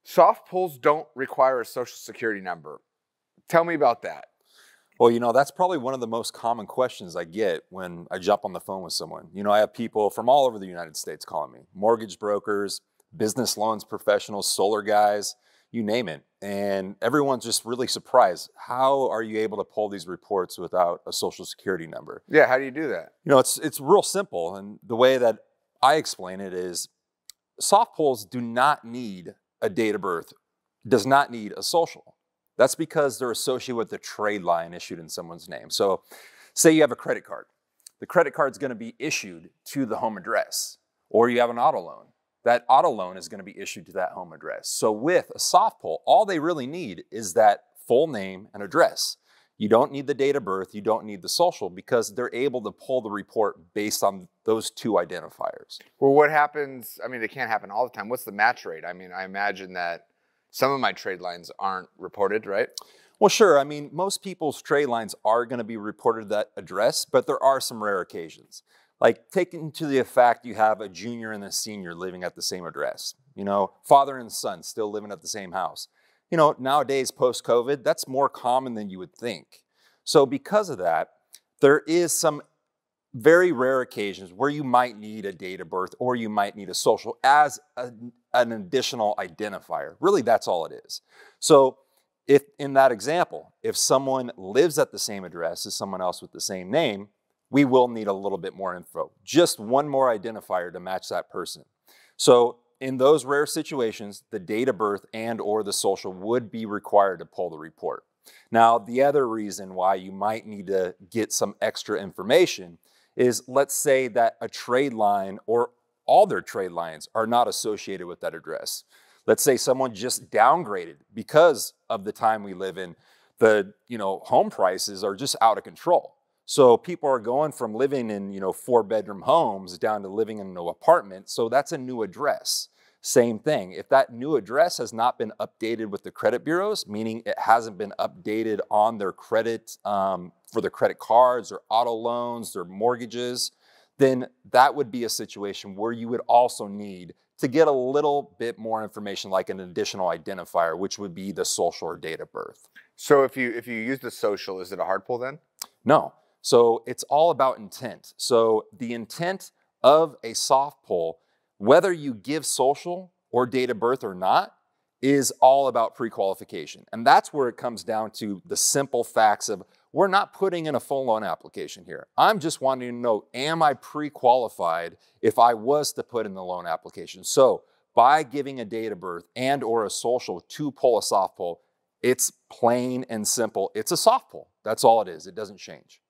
Soft pulls don't require a social security number. Tell me about that. Well, that's probably one of the most common questions I get when I jump on the phone with someone. I have people from all over the United States calling me, mortgage brokers, business loans professionals, solar guys, you name it. And everyone's just really surprised. How are you able to pull these reports without a social security number? Yeah, how do you do that? It's real simple. And the way that I explain it is soft pulls do not need a date of birth, does not need a social. That's because they're associated with the trade line issued in someone's name. So say you have a credit card. The credit card is going to be issued to the home address, or you have an auto loan. That auto loan is going to be issued to that home address. So with a soft pull, all they really need is that full name and address. You don't need the date of birth, you don't need the social, because they're able to pull the report based on those two identifiers. Well, what happens? I mean, it can't happen all the time. What's the match rate? I mean, I imagine that some of my trade lines aren't reported, right? Well, sure. I mean, most people's trade lines are going to be reported to that address, but there are some rare occasions. Like taking to the fact you have a junior and a senior living at the same address, father and son still living at the same house. Nowadays, post-COVID, that's more common than you would think. So because of that, there is some very rare occasions where you might need a date of birth or you might need a social as an additional identifier. Really, that's all it is. So if in that example, if someone lives at the same address as someone else with the same name, we will need a little bit more info, just one more identifier to match that person. So in those rare situations, the date of birth and or the social would be required to pull the report. Now, the other reason why you might need to get some extra information is, let's say that a trade line or all their trade lines are not associated with that address. Let's say someone just downgraded because of the time we live in. The home prices are just out of control. So people are going from living in 4-bedroom homes down to living in an apartment. So that's a new address. Same thing. If that new address has not been updated with the credit bureaus, meaning it hasn't been updated on their credit for their credit cards or auto loans or mortgages, then that would be a situation where you would also need to get a little bit more information, like an additional identifier, which would be the social or date of birth. So if you use the social, is it a hard pull then? No. So it's all about intent. So the intent of a soft pull, whether you give social or date of birth or not, is all about pre-qualification. And that's where it comes down to the simple facts of, we're not putting in a full loan application here. I'm just wanting to know, am I pre-qualified if I was to put in the loan application? So by giving a date of birth and or a social to pull a soft pull, it's plain and simple. It's a soft pull. That's all it is. It doesn't change.